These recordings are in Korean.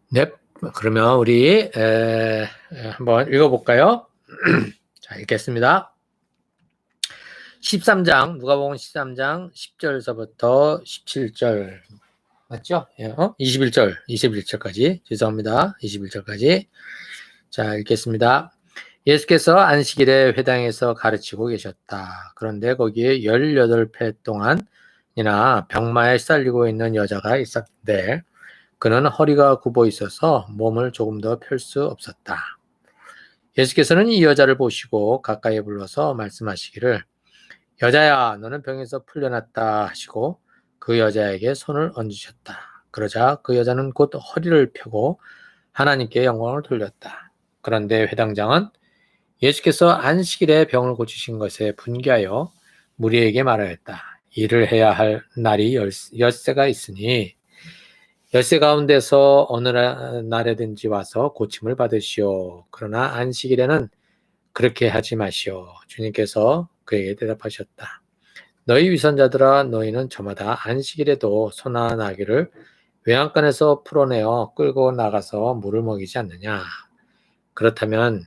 네, 그러면 우리 한번 읽어볼까요? 자, 읽겠습니다. 13장, 누가복음 13장 10절서부터 17절 맞죠? 21절까지 죄송합니다. 21절까지 자, 읽겠습니다. 예수께서 안식일에 회당에서 가르치고 계셨다. 그런데 거기에 18회 동안이나 병마에 쌀리고 있는 여자가 있었는데 그는 허리가 굽어 있어서 몸을 조금 더 펼 수 없었다. 예수께서는 이 여자를 보시고 가까이 불러서 말씀하시기를 여자야 너는 병에서 풀려났다 하시고 그 여자에게 손을 얹으셨다. 그러자 그 여자는 곧 허리를 펴고 하나님께 영광을 돌렸다. 그런데 회당장은 예수께서 안식일에 병을 고치신 것에 분개하여 무리에게 말하였다. 일을 해야 할 날이 엿새가 있으니 엿새 가운데서 어느 날에든지 와서 고침을 받으시오. 그러나 안식일에는 그렇게 하지 마시오. 주님께서 그에게 대답하셨다. 너희 위선자들아 너희는 저마다 안식일에도 소나 나귀를 외양간에서 풀어내어 끌고 나가서 물을 먹이지 않느냐. 그렇다면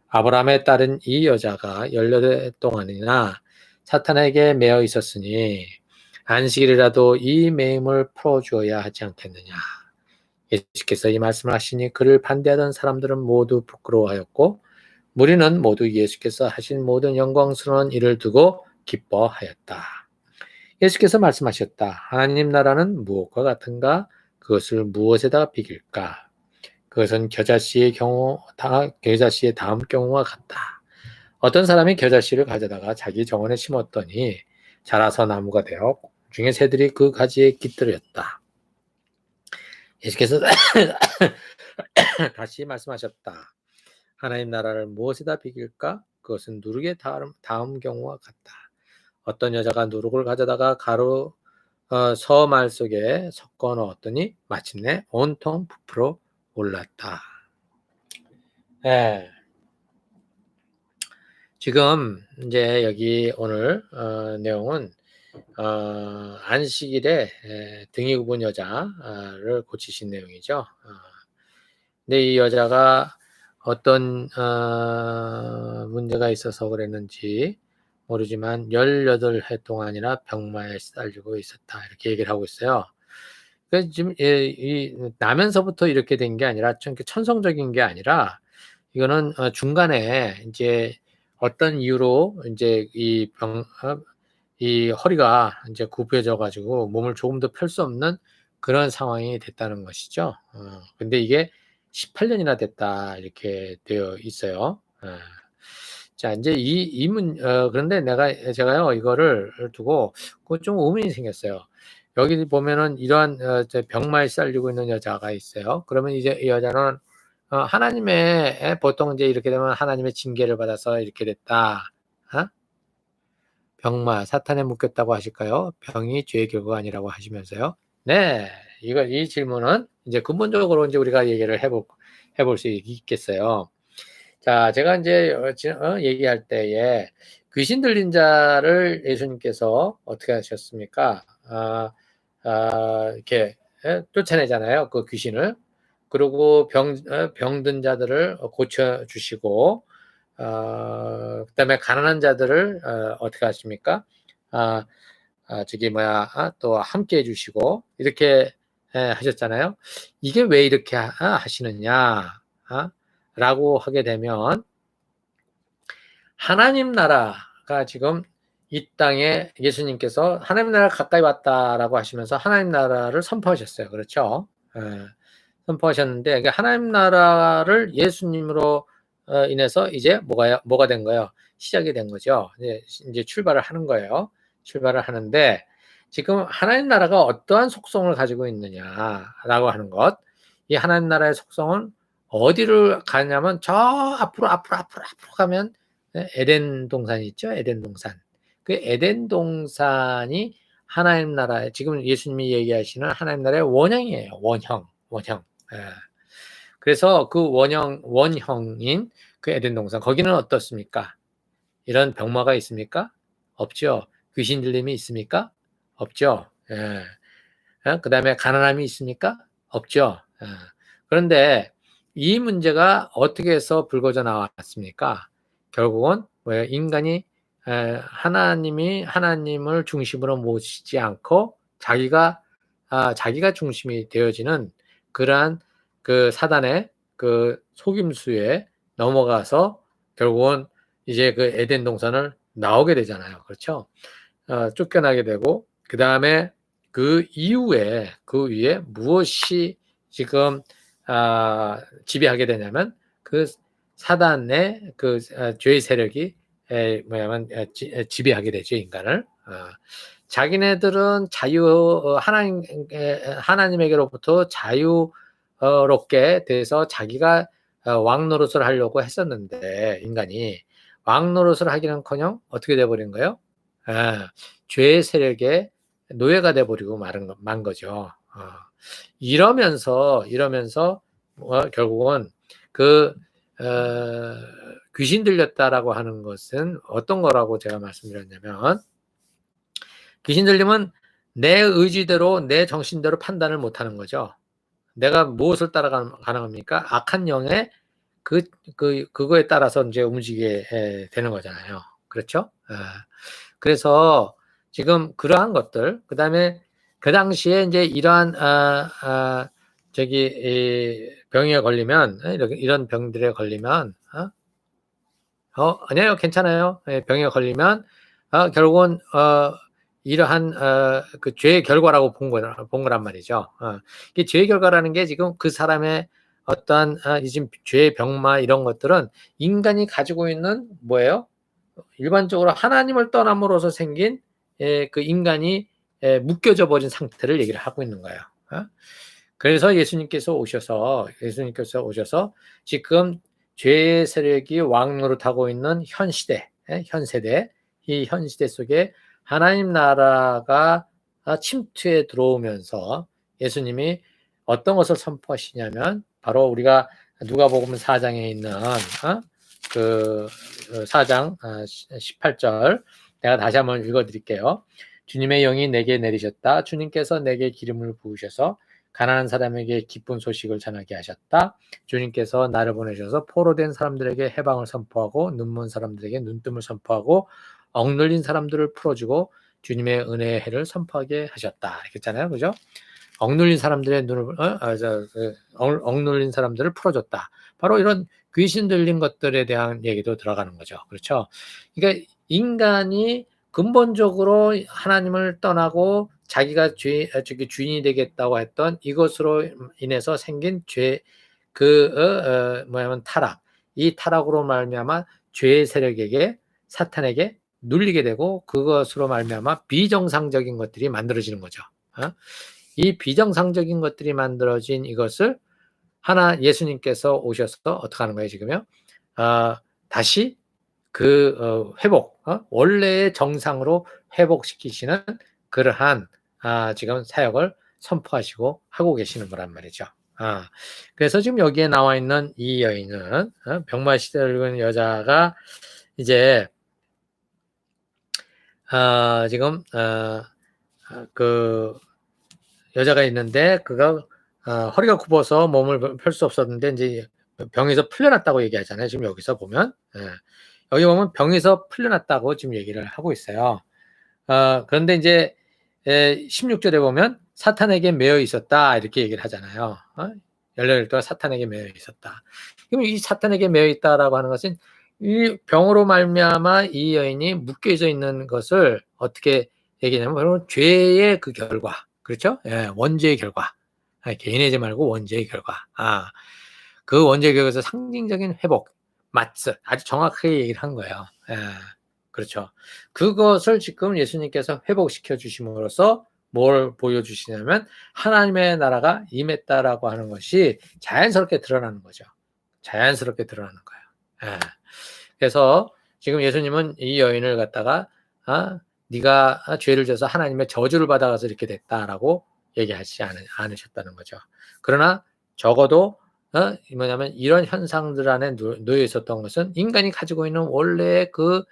아브라함의 딸은 이 여자가 18해 동안이나 사탄에게 매어 있었으니 안식일이라도 이 매임을 풀어주어야 하지 않겠느냐. 예수께서 이 말씀을 하시니 그를 반대하던 사람들은 모두 부끄러워하였고 무리는 모두 예수께서 하신 모든 영광스러운 일을 두고 기뻐하였다. 예수께서 말씀하셨다. 하나님 나라는 무엇과 같은가? 그것을 무엇에다 비길까? 그것은 겨자씨의 겨자씨의 다음 경우와 같다. 어떤 사람이 겨자씨를 가져다가 자기 정원에 심었더니 자라서 나무가 되어 중에 새들이 그 가지에 깃들였다. 예수께서 다시 말씀하셨다. 하나님 나라를 무엇에다 비길까? 그것은 누룩의 다음 경우와 같다. 어떤 여자가 누룩을 가져다가 가루 서말 속에 섞어 넣었더니 마침내 온통 부풀어 올랐다. 예. 지금 이제 여기 오늘 내용은 안식일에 등이 굽은 여자를 고치신 내용이죠. 근데 이 여자가 어떤 문제가 있어서 그랬는지 모르지만 18해 동안이나 병마에 시달리고 있었다. 이렇게 얘기를 하고 있어요. 그래서 지금 이 나면서부터 이렇게 된 게 아니라 천성적인 게 아니라 이거는 중간에 이제 어떤 이유로 이제 이 허리가 이제 굽혀져 가지고 몸을 조금 더 펼 수 없는 그런 상황이 됐다는 것이죠. 근데 이게 18년이나 됐다 이렇게 되어 있어요. 자 인제 그런데 제가요 이거를 두고 좀 의문이 생겼어요. 여기 보면은 이러한 병마에 시달리고 있는 여자가 있어요. 그러면 이제 이 여자는 하나님의 보통 이제 이렇게 되면 하나님의 징계를 받아서 이렇게 됐다. 어? 병마, 사탄에 묶였다고 하실까요? 병이 죄의 결과가 아니라고 하시면서요. 네, 이 질문은 이제 근본적으로 이제 우리가 얘기를 해볼 수 있겠어요. 자, 제가 이제 얘기할 때에 귀신 들린 자를 예수님께서 어떻게 하셨습니까? 이렇게 쫓아내잖아요. 그 귀신을. 그리고 병든 자들을 고쳐 주시고, 그다음에 가난한 자들을 어떻게 하십니까? 아, 또 함께 해주시고 이렇게 하셨잖아요. 이게 왜 이렇게 하시느냐? 라고 하게 되면 하나님 나라가 지금 이 땅에 예수님께서 하나님 나라 가까이 왔다라고 하시면서 하나님 나라를 선포하셨어요. 그렇죠? 예. 선포하셨는데 하나님 나라를 예수님으로 인해서 이제 뭐가 된 거예요? 시작이 된 거죠. 이제 출발을 하는 거예요. 출발을 하는데 지금 하나님 나라가 어떠한 속성을 가지고 있느냐라고 하는 것. 이 하나님 나라의 속성은 어디를 가냐면 저 앞으로 가면 에덴 동산이 있죠. 에덴 동산. 그 에덴 동산이 하나님 나라의 지금 예수님이 얘기하시는 하나님 나라의 원형이에요. 원형. 예. 그래서 그 원형인 그 에덴 동산 거기는 어떻습니까? 이런 병마가 있습니까? 없죠. 귀신 들림이 있습니까? 없죠. 예. 그다음에 가난함이 있습니까? 없죠. 예. 그런데 이 문제가 어떻게 해서 불거져 나왔습니까? 결국은 왜 인간이 하나님을 중심으로 모시지 않고 자기가 중심이 되어지는 그러한 그 사단의 그 속임수에 넘어가서 결국은 이제 그 에덴 동산을 나오게 되잖아요. 그렇죠? 쫓겨나게 되고 그다음에 그 위에 무엇이 지금 지배하게 되냐면 그 사단의 그 죄의 세력이 지배하게 되죠, 인간을. 자기네들은 하나님에게로부터 자유롭게 돼서 자기가 왕 노릇을 하려고 했었는데 인간이 왕 노릇을 하기는커녕 어떻게 돼버린 거예요? 죄의 세력의 노예가 돼버리고 만 거죠. 이러면서 결국은 그 귀신 들렸다라고 하는 것은 어떤 거라고 제가 말씀드렸냐면, 귀신 들리면 내 의지대로 내 정신대로 판단을 못하는 거죠. 내가 무엇을 따라가는 겁니까? 악한 영의 그거에 따라서 이제 움직이게 되는 거잖아요. 그렇죠? 그래서 지금 그러한 것들, 그 다음에 그 당시에 이제 이러한 병에 걸리면, 이런 병들에 걸리면, 아니에요, 괜찮아요. 병에 걸리면 결국은 이러한 그 죄의 결과라고 본 거란 말이죠. 이 죄의 결과라는 게 지금 그 사람의 어떠한 지금 죄의 병마 이런 것들은 인간이 가지고 있는 뭐예요? 일반적으로 하나님을 떠남으로써 생긴 그 인간이 묶여져 버린 상태를 얘기를 하고 있는 거예요. 그래서 예수님께서 오셔서 지금 죄의 세력이 왕노릇하고 있는 현 세대, 이 현 시대 속에 하나님 나라가 침투에 들어오면서 예수님이 어떤 것을 선포하시냐면, 바로 우리가 누가복음 4장에 있는 그 4장 18절 내가 다시 한번 읽어드릴게요. 주님의 영이 내게 내리셨다. 주님께서 내게 기름을 부으셔서 가난한 사람에게 기쁜 소식을 전하게 하셨다. 주님께서 나를 보내셔서 포로된 사람들에게 해방을 선포하고 눈먼 사람들에게 눈뜸을 선포하고 억눌린 사람들을 풀어주고 주님의 은혜의 해를 선포하게 하셨다. 이렇게 했잖아요. 그죠? 억눌린 사람들의 억눌린 사람들을 풀어줬다. 바로 이런 귀신 들린 것들에 대한 얘기도 들어가는 거죠. 그렇죠? 그러니까 인간이 근본적으로 하나님을 떠나고 자기가 주인이 되겠다고 했던 이것으로 인해서 생긴 타락. 이 타락으로 말미암아 죄의 세력에게, 사탄에게 눌리게 되고 그것으로 말미암아 비정상적인 것들이 만들어지는 거죠. 이 비정상적인 것들이 만들어진 이것을 예수님께서 오셔서 어떻게 하는 거예요, 지금요? 다시 회복, 원래의 정상으로 회복시키시는 그러한 지금 사역을 선포하시고 하고 계시는 거란 말이죠. 그래서 지금 여기에 나와 있는 이 여인은 병마 시들은 여자가 이제 지금 그 여자가 있는데 그가 허리가 굽어서 몸을 펼 수 없었는데 이제 병에서 풀려났다고 얘기하잖아요. 지금 여기서 보면 여기 보면 병에서 풀려났다고 지금 얘기를 하고 있어요. 그런데 이제 16절에 보면 사탄에게 매여 있었다 이렇게 얘기를 하잖아요. 18일 동안 사탄에게 매여 있었다. 그럼 이 사탄에게 매여 있다라고 하는 것은 이 병으로 말미암아 이 여인이 묶여져 있는 것을 어떻게 얘기하냐면 바로 죄의 그 결과, 그렇죠? 원죄의 결과. 개인의 죄 말고 원죄의 결과. 그 원죄의 결과에서 상징적인 회복, 맞스, 아주 정확하게 얘기를 한 거예요. 그렇죠. 그것을 지금 예수님께서 회복시켜 주심으로써 뭘 보여주시냐면 하나님의 나라가 임했다라고 하는 것이 자연스럽게 드러나는 거죠. 자연스럽게 드러나는 거예요. 그래서 지금 예수님은 이 여인을 갖다가 네가 죄를 져서 하나님의 저주를 받아가서 이렇게 됐다라고 얘기하지 않으셨다는 거죠. 그러나 적어도 뭐냐면 이런 현상들 안에 놓여 있었던 것은 인간이 가지고 있는 원래의 그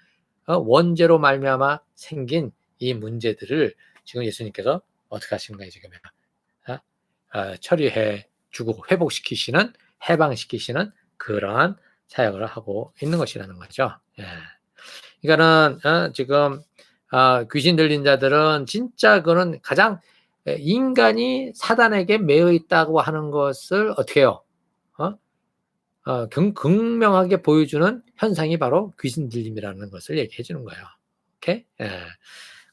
원죄로 말미암아 생긴 이 문제들을 지금 예수님께서 어떻게 하시는 거예요, 지금? 처리해 주고 회복시키시는, 해방시키시는 그러한 사역을 하고 있는 것이라는 거죠. 예. 그러니까는 지금 귀신 들린 자들은 진짜 그거는 가장 인간이 사단에게 매여 있다고 하는 것을 어떻게 해요? 극명하게 보여주는 현상이 바로 귀신 들림이라는 것을 얘기해 주는 거예요. 오케이? 예.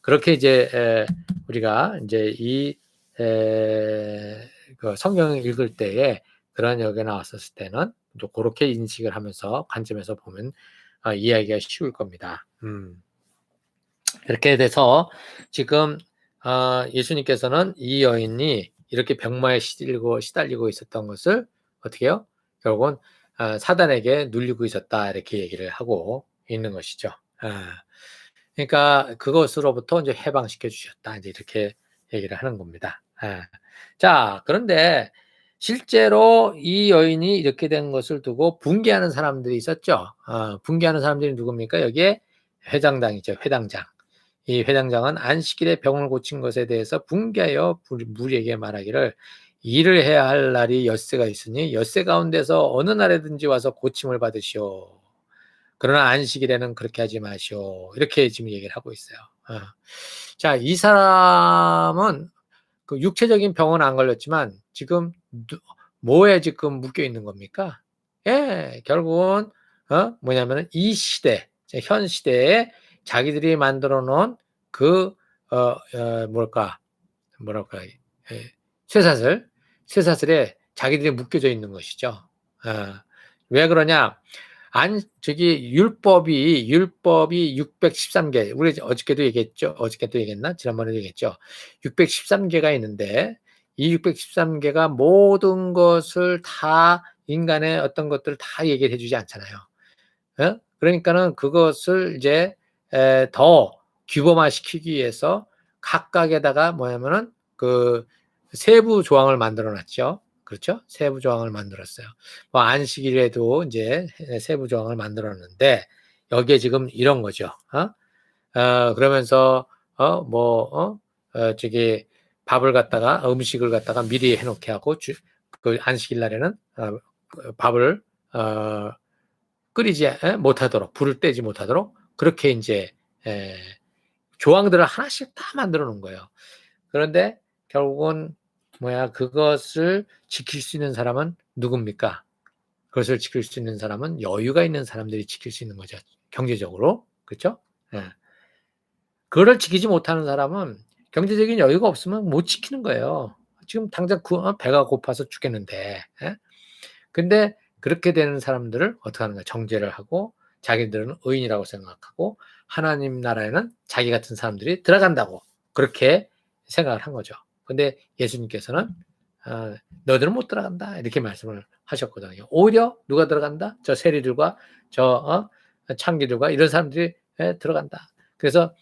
그렇게 이제 우리가 이제 그 성경을 읽을 때에 그런 여기가 나왔었을 때는 또 그렇게 인식을 하면서 관점에서 보면 이해하기가 쉬울 겁니다. 이렇게 돼서 지금 예수님께서는 이 여인이 이렇게 병마에 시달리고 있었던 것을 어떻게 해요? 결국은 사단에게 눌리고 있었다 이렇게 얘기를 하고 있는 것이죠. 그러니까 그것으로부터 이제 해방시켜 주셨다 이제 이렇게 얘기를 하는 겁니다. 자, 그런데 실제로 이 여인이 이렇게 된 것을 두고 분개하는 사람들이 있었죠. 분개하는 사람들이 누굽니까? 여기에 회장당이죠. 회당장. 이 회장장은 안식일에 병을 고친 것에 대해서 분개하여 무리에게 말하기를 일을 해야 할 날이 엿새가 있으니 엿새 가운데서 어느 날에든지 와서 고침을 받으시오. 그러나 안식일에는 그렇게 하지 마시오. 이렇게 지금 얘기를 하고 있어요. 자, 이 사람은 그 육체적인 병은 안 걸렸지만 지금 뭐에 지금 묶여 있는 겁니까? 예, 결국은 뭐냐면은 이 시대, 현 시대에 자기들이 만들어 놓은 그 뭐랄까 예, 쇠사슬에 자기들이 묶여져 있는 것이죠. 왜 그러냐? 율법이 613개. 우리 어저께도 얘기했죠. 어저께도 얘기했나? 지난번에도 얘기했죠. 613개가 있는데 이 613개가 모든 것을 다 인간의 어떤 것들을 다 얘기를 해 주지 않잖아요. 그러니까는 그것을 이제 더 규범화시키기 위해서 각각에다가 뭐냐면은 그 세부 조항을 만들어 놨죠. 그렇죠? 세부 조항을 만들었어요. 뭐 안식일에도 이제 세부 조항을 만들었는데 여기에 지금 이런 거죠. 그러면서 저기 음식을 갖다가 미리 해놓게 하고 그 안식일 날에는 밥을 끓이지 못하도록, 불을 떼지 못하도록 그렇게 이제 조항들을 하나씩 다 만들어 놓은 거예요. 그런데 결국은 그것을 지킬 수 있는 사람은 누굽니까? 그것을 지킬 수 있는 사람은 여유가 있는 사람들이 지킬 수 있는 거죠. 경제적으로. 그렇죠? 그거를 지키지 못하는 사람은 경제적인 여유가 없으면 못 지키는 거예요. 지금 당장 배가 고파서 죽겠는데. 근데 그렇게 되는 사람들을 어떻게 하는 거야? 정죄를 하고 자기들은 의인이라고 생각하고 하나님 나라에는 자기 같은 사람들이 들어간다고 그렇게 생각을 한 거죠. 근데 예수님께서는 너희들은 못 들어간다 이렇게 말씀을 하셨거든요. 오히려 누가 들어간다? 저 세리들과 저 창기들과 이런 사람들이 들어간다. 그래서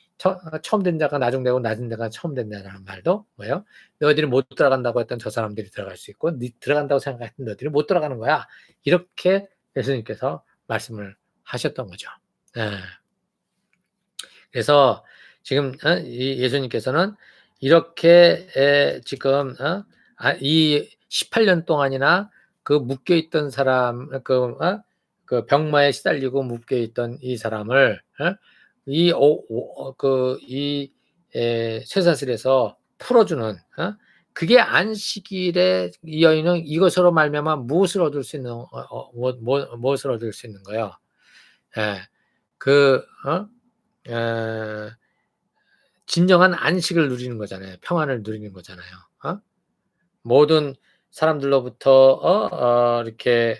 처음 된 자가 나중되고 나중 자가 처음 된다는 말도 뭐예요? 너희들이 못 들어간다고 했던 저 사람들이 들어갈 수 있고 들어간다고 생각했던 너희들이 못 들어가는 거야. 이렇게 예수님께서 말씀을 하셨던 거죠. 그래서 지금 이 예수님께서는 이렇게 지금 이 18년 동안이나 그 묶여 있던 사람 그 병마에 시달리고 묶여 있던 이 사람을 이 쇠사슬에서 풀어주는 그게 안식일에 이 여인은 이것으로 말미암아 무엇을 얻을 수 있는 무엇을 얻을 수 있는 거요? 그 진정한 안식을 누리는 거잖아요. 평안을 누리는 거잖아요. 모든 사람들로부터 이렇게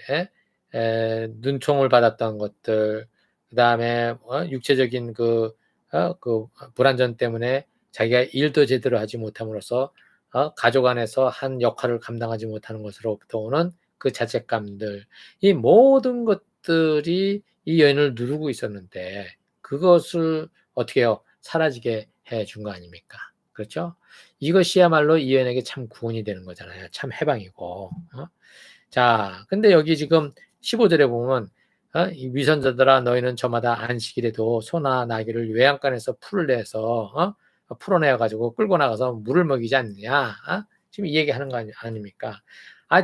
눈총을 받았던 것들, 그다음에 육체적인 그 불완전 때문에 자기가 일도 제대로 하지 못함으로써 가족 안에서 한 역할을 감당하지 못하는 것으로부터 오는 그 자책감들, 이 모든 것들이 이 여인을 누르고 있었는데 그것을 어떻게 해요? 사라지게 해 준 거 아닙니까? 그렇죠? 이것이야말로 이 여인에게 참 구원이 되는 거잖아요. 참 해방이고. 자, 근데 여기 지금 15절에 보면 이 위선자들아 너희는 저마다 안식일에도 소나 나귀를 외양간에서 풀을 내서 풀어내어 가지고 끌고 나가서 물을 먹이지 않느냐? 지금 이 얘기하는 거 아닙니까?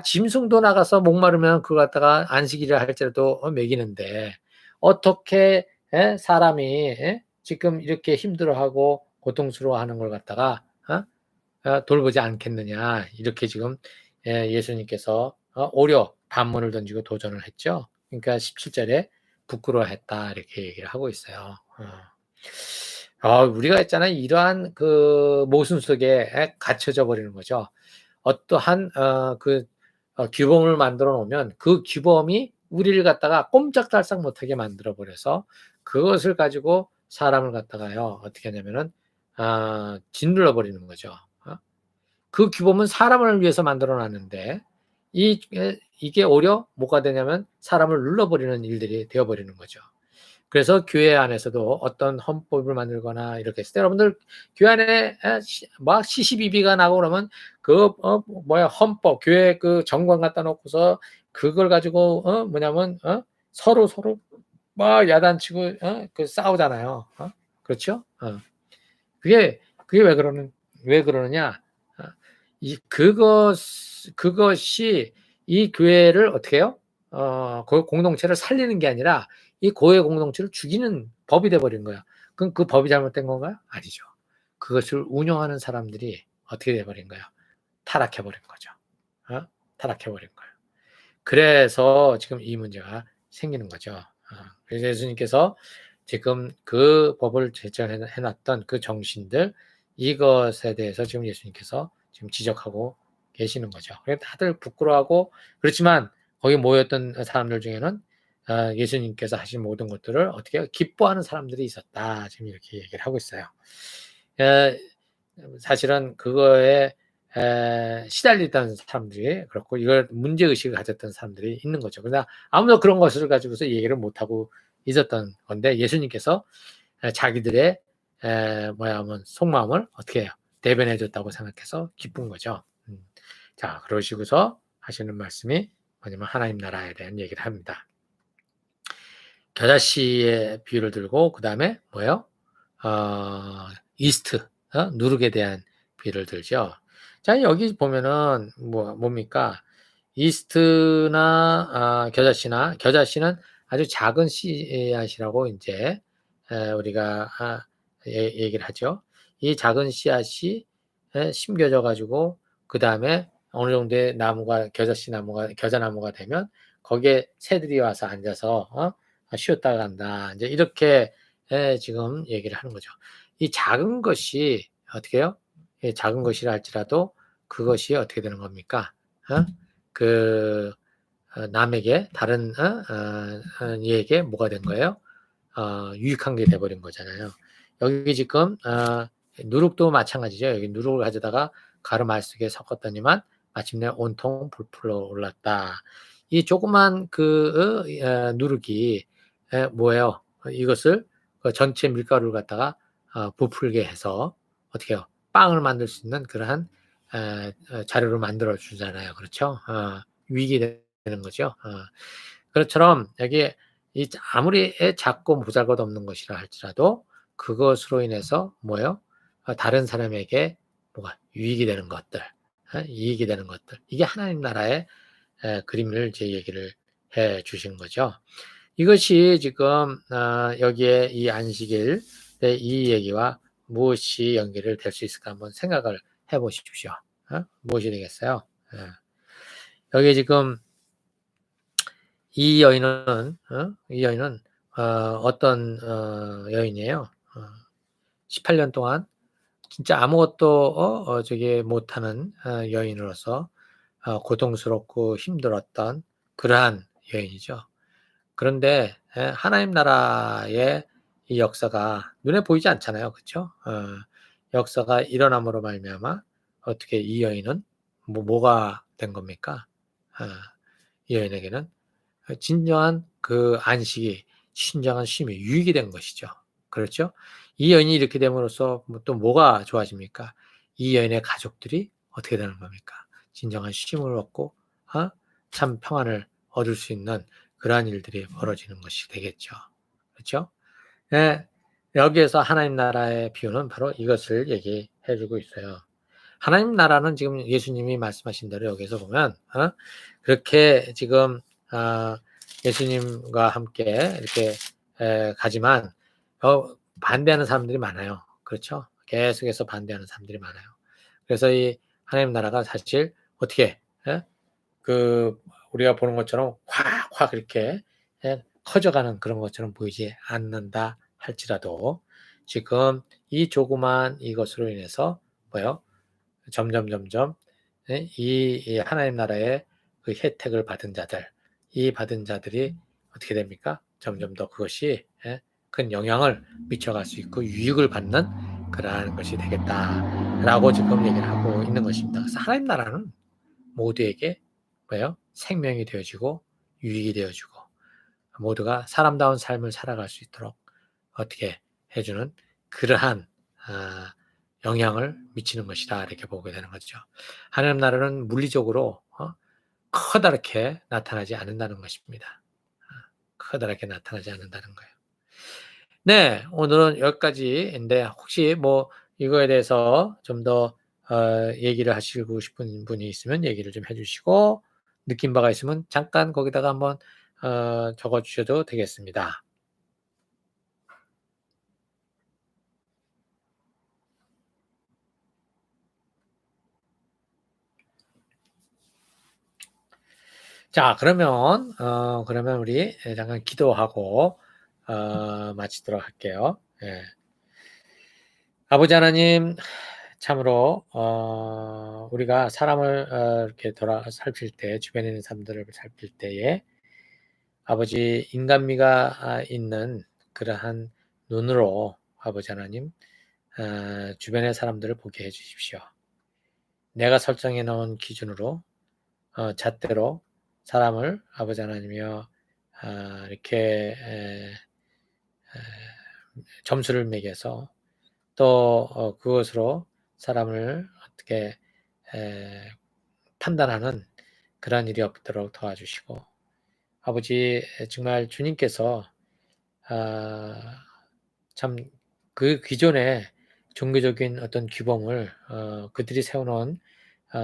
짐승도 나가서 목마르면 그거 갖다가 안식일을 할지라도 먹이는데 어떻게 사람이 지금 이렇게 힘들어하고 고통스러워하는 걸 갖다가 돌보지 않겠느냐. 이렇게 지금 예수님께서 오려 반문을 던지고 도전을 했죠. 그러니까 17절에 부끄러워했다 이렇게 얘기를 하고 있어요. 우리가 했잖아요. 이러한 그 모순 속에 갇혀져 버리는 거죠. 어떠한 규범을 만들어 놓으면 그 규범이 우리를 갖다가 꼼짝달싹 못하게 만들어 버려서 그것을 가지고 사람을 갖다가요 어떻게 하냐면은 짓눌러 버리는 거죠. 그 규범은 사람을 위해서 만들어 놨는데 이게 오히려 뭐가 되냐면 사람을 눌러버리는 일들이 되어 버리는 거죠. 그래서 교회 안에서도 어떤 헌법을 만들거나 이렇게 했을 때 여러분들 교회 안에 막 시시비비가 나고 그러면 헌법 교회 그 정관 갖다 놓고서 그걸 가지고 뭐냐면 서로 막 야단치고 그 싸우잖아요. 그렇죠? 그게 왜 그러느냐? 그것이 이 교회를 어떻게 해요? 그 공동체를 살리는 게 아니라 이 고해 공동체를 죽이는 법이 돼 버린 거야. 그럼 그 법이 잘못된 건가요? 아니죠. 그것을 운영하는 사람들이 어떻게 돼 버린 거야? 타락해 버린 거죠. 타락해 버린 거예요. 그래서 지금 이 문제가 생기는 거죠. 그래서 예수님께서 지금 그 법을 제정해 놨던 그 정신들 이것에 대해서 지금 예수님께서 지금 지적하고 계시는 거죠. 그래서 다들 부끄러워하고 그렇지만 거기 모였던 사람들 중에는 예수님께서 하신 모든 것들을 어떻게 기뻐하는 사람들이 있었다. 지금 이렇게 얘기를 하고 있어요. 사실은 그거에 시달리던 사람들이 그렇고 이걸 문제의식을 가졌던 사람들이 있는 거죠. 그러나 아무도 그런 것을 가지고서 얘기를 못하고 있었던 건데 예수님께서 자기들의 속마음을 어떻게 해요? 대변해 줬다고 생각해서 기쁜 거죠. 자, 그러시고서 하시는 말씀이 뭐냐면 하나님 나라에 대한 얘기를 합니다. 겨자씨의 비유를 들고 그 다음에 뭐예요? 이스트, 누룩에 대한 비유를 들죠. 자, 여기 보면은 뭡니까? 이스트나 겨자씨는 아주 작은 씨앗이라고 이제 우리가 얘기를 하죠. 이 작은 씨앗이 심겨져 가지고 그 다음에 어느 정도의 겨자나무가 되면 거기에 새들이 와서 앉아서 쉬었다 간다. 이제 이렇게 지금 얘기를 하는 거죠. 이 작은 것이 어떻게 해요? 작은 것이라 할지라도 그것이 어떻게 되는 겁니까? 남에게 다른 이에게 뭐가 된 거예요? 유익한 게 돼버린 거잖아요. 여기 지금 누룩도 마찬가지죠. 여기 누룩을 가져다가 가르마 속에 섞었더니만 마침내 온통 불풀어 올랐다. 이 조그만 누룩이 뭐예요? 이것을 전체 밀가루를 갖다가 부풀게 해서 어떻게 해요? 빵을 만들 수 있는 그러한 자료를 만들어 주잖아요. 그렇죠? 유익이 되는 거죠. 그것처럼 여기 아무리 작고 보잘것없는 것이라 할지라도 그것으로 인해서 뭐예요? 다른 사람에게 뭐가 유익이 되는 것들, 이익이 되는 것들. 이게 하나님 나라의 그림을 이제 얘기를 해 주신 거죠. 이것이 지금 여기에 이 안식일의 이 얘기와 무엇이 연결을 될 수 있을까 한번 생각을 해 보십시오. 무엇이 되겠어요? 여기 지금 이 여인은 어떤 여인이에요? 18년 동안 진짜 아무것도 못하는 여인으로서 고통스럽고 힘들었던 그러한 여인이죠. 그런데 하나님 나라의 이 역사가 눈에 보이지 않잖아요. 그렇죠? 역사가 일어남으로 말미암아 어떻게 이 여인은 뭐가 된 겁니까? 이 여인에게는 진정한 그 안식이 진정한 쉼이 유익이 된 것이죠. 그렇죠? 이 여인이 이렇게 됨으로써 또 뭐가 좋아집니까? 이 여인의 가족들이 어떻게 되는 겁니까? 진정한 쉼을 얻고 참 평안을 얻을 수 있는 그러한 일들이 벌어지는 것이 되겠죠. 그렇죠? 여기에서 하나님 나라의 비유는 바로 이것을 얘기해 주고 있어요. 하나님 나라는 지금 예수님이 말씀하신 대로 여기서 보면 그렇게 지금 예수님과 함께 이렇게 가지만 반대하는 사람들이 많아요. 그렇죠? 계속해서 반대하는 사람들이 많아요. 그래서 이 하나님 나라가 사실 어떻게 우리가 보는 것처럼 확 이렇게 커져가는 그런 것처럼 보이지 않는다 할지라도 지금 이 조그만 이것으로 인해서 뭐요? 점점 이 하나님 나라의 그 혜택을 받은 자들, 이 받은 자들이 어떻게 됩니까? 점점 더 그것이 큰 영향을 미쳐갈 수 있고 유익을 받는 그러한 것이 되겠다라고 지금 얘기를 하고 있는 것입니다. 그래서 하나님 나라는 모두에게 뭐예요? 생명이 되어지고 유익이 되어지고 모두가 사람다운 삶을 살아갈 수 있도록 어떻게 해주는 그러한 영향을 미치는 것이다 이렇게 보게 되는 거죠. 하나님 나라는 물리적으로 커다랗게 나타나지 않는다는 것입니다. 커다랗게 나타나지 않는다는 거예요. 네, 오늘은 여기까지인데 혹시 뭐 이거에 대해서 좀 더 얘기를 하시고 싶은 분이 있으면 얘기를 좀 해주시고 느낀 바가 있으면 잠깐 거기다가 한번 적어주셔도 되겠습니다. 자, 그러면 우리 잠깐 기도하고 마치도록 할게요. 예. 아버지 하나님, 참으로 우리가 사람을 이렇게 살필 때, 주변에 있는 사람들을 살필 때에 아버지 인간미가 있는 그러한 눈으로 아버지 하나님 주변의 사람들을 보게 해주십시오. 내가 설정해 놓은 기준으로 잣대로 사람을 아버지 하나님이여 이렇게 점수를 매겨서 또 그것으로 사람을 어떻게 판단하는 그런 일이 없도록 도와주시고 아버지 정말 주님께서 참 그 기존의 종교적인 어떤 규범을 그들이 세워놓은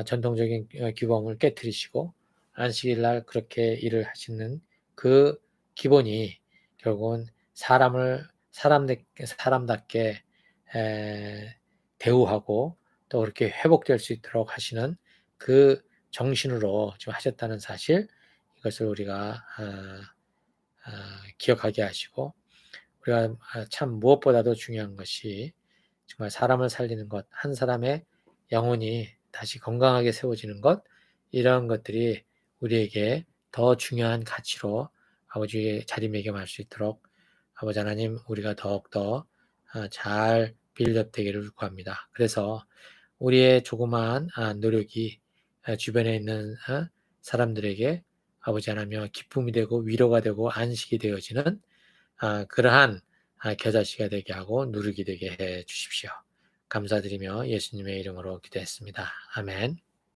전통적인 규범을 깨뜨리시고 안식일 날 그렇게 일을 하시는 그 기본이 결국은 사람답게 대우하고 또 그렇게 회복될 수 있도록 하시는 그 정신으로 지금 하셨다는 사실 이것을 우리가 기억하게 하시고 우리가 참 무엇보다도 중요한 것이 정말 사람을 살리는 것, 한 사람의 영혼이 다시 건강하게 세워지는 것, 이런 것들이 우리에게 더 중요한 가치로 아버지의 자리매김할 수 있도록 아버지 하나님 우리가 더욱더 잘 빌드업 되기를 구합니다. 그래서 우리의 조그마한 노력이 주변에 있는 사람들에게 아버지 하나님 기쁨이 되고 위로가 되고 안식이 되어지는 그러한 겨자씨가 되게 하고 누르게 되게 해 주십시오. 감사드리며 예수님의 이름으로 기도했습니다. 아멘.